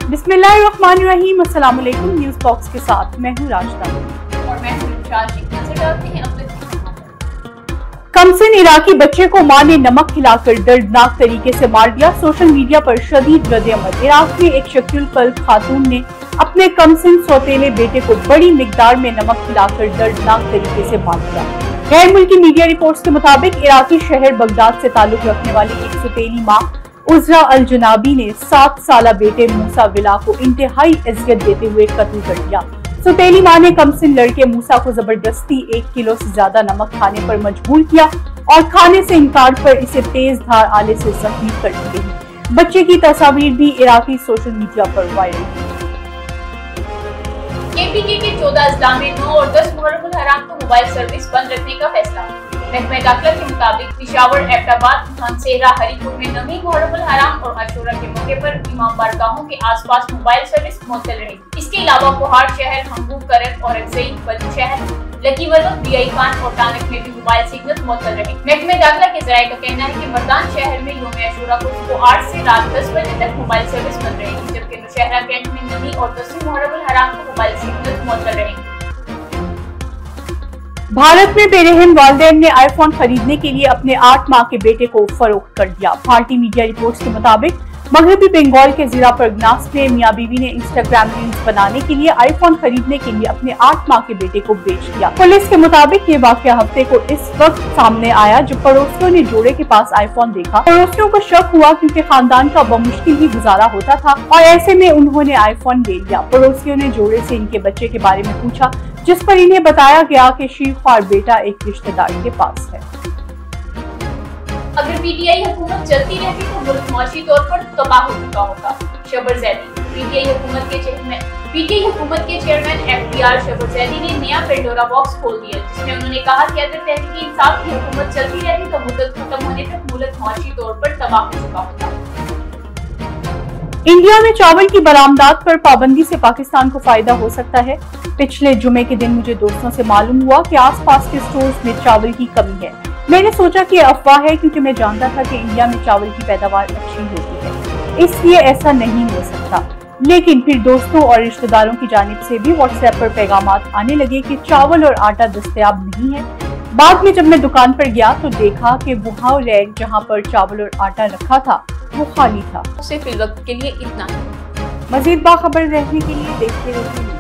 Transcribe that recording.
बिस्मिल्लाहिर्रहमानिर्रहीम। अस्सलाम वालेकुम। न्यूज़ बॉक्स के साथ मैं हूँ राशिदा और मैं हूँ नजर डालते हैं अपने। कमसिन इराकी बच्चे को मां ने नमक खिलाकर दर्दनाक तरीके से मार दिया। सोशल मीडिया पर शदीद रद्द-ए-अमल। इराक में एक शकील कल्ब खातून ने अपने कमसिन सौतेले बेटे को बड़ी मिकदार में नमक खिलाकर दर्दनाक तरीके से मार दिया। गैर मुल्की मीडिया रिपोर्ट्स के मुताबिक इराकी शहर बगदाद से ताल्लुक रखने वाली एक सौतेली मां उजरा अल जनाबी ने 7 साला बेटे मूसा विला को इंतहाई अजियत देते हुए कत्ल कर दिया। सौतेली मां ने कमसिन लड़के मूसा को जबरदस्ती 1 किलो से ज्यादा नमक खाने पर मजबूर किया और खाने से इनकार पर इसे तेज धार आले से जख्मी कर दी गई। बच्चे की तस्वीर भी इराकी सोशल मीडिया पर वायरल हुई। केपीके के 14 अजला में 9 और 10 मुहर्रम हराम को मोबाइल सर्विस बंद रखने का फैसला। महकमा दाखिला के मुताबिक पिशावर, एबटाबाद, धनसेरा, हरीपुर में नमी, मुहर्रम हराम और आशूरा के मौके पर इमाम बारगाहों के आसपास मोबाइल सर्विस मुअत्तल रहेगी। इसके अलावा कोहाट शहर, हंगू, करक, औरंगज़ई, बलू शहर, लकी वरद, बीआई खान और टानक में भी मोबाइल सिग्नल मुअत्तल रहे। महकमा दाखिला के जराये का कहना है कि मर्दान शहर में यौम आशूरा को सुबह 8 से रात 10 बजे तक मोबाइल सर्विस बंद रहेगी, जबकि नौशहरा कैंट में नमी और 10 मुहर्रम हराम को मोबाइल सिग्नल मुअत्तल रहेंगे। भारत में बेरहम वालिदैन ने आईफोन खरीदने के लिए अपने 8 माह के बेटे को फरोख्त कर दिया। भारतीय मीडिया रिपोर्ट्स के मुताबिक मगरबी बंगाल के जिला परगनास में मियां बीवी ने इंस्टाग्राम रील्स बनाने के लिए आईफोन खरीदने के लिए अपने 8 माह के बेटे को बेच दिया। पुलिस के मुताबिक ये वाकया हफ्ते को इस वक्त सामने आया जब पड़ोसियों ने जोड़े के पास आईफोन देखा। पड़ोसियों को शक हुआ क्योंकि खानदान का बमुश्किल ही गुजारा होता था और ऐसे में उन्होंने आईफोन ले लिया। पड़ोसियों ने जोड़े से इनके बच्चे के बारे में पूछा, जिस पर इन्हें बताया गया कि शीखवार बेटा एक रिश्तेदार के पास है। अगर पीटीआई हुकूमत चलती रहती तो मुल्क माशी तौर पर तबाह हो चुका होगा। शबर जैदी पीटीआई हुकूमत के चेयरमैन एफडीआर शबर जैदी ने नया पेंडोरा बॉक्स खोल दिया, जिसमें उन्होंने कहा कि अगर तहरीक इंसाफ की हुकूमत चलती रहती तो मुद्दत खत्म होने तक मुल्क माशी तौर पर तबाह हो चुका होगा। इंडिया में चावल की बरामदात पर पाबंदी से पाकिस्तान को फायदा हो सकता है। पिछले जुमे के दिन मुझे दोस्तों से मालूम हुआ कि आसपास के स्टोर्स में चावल की कमी है। मैंने सोचा कि अफवाह है, क्योंकि मैं जानता था कि इंडिया में चावल की पैदावार अच्छी होती है, इसलिए ऐसा नहीं हो सकता। लेकिन फिर दोस्तों और रिश्तेदारों की जानिब से भी व्हाट्सएप पर पैगामात आने लगे कि चावल और आटा दस्तयाब नहीं है। बाद में जब मैं दुकान पर गया तो देखा कि वहाँ रैक जहाँ पर चावल और आटा रखा था वो खाली था। सिर्फ इस वक्त के लिए इतना। मजीद बाखबर रहने के लिए देखते रहिए।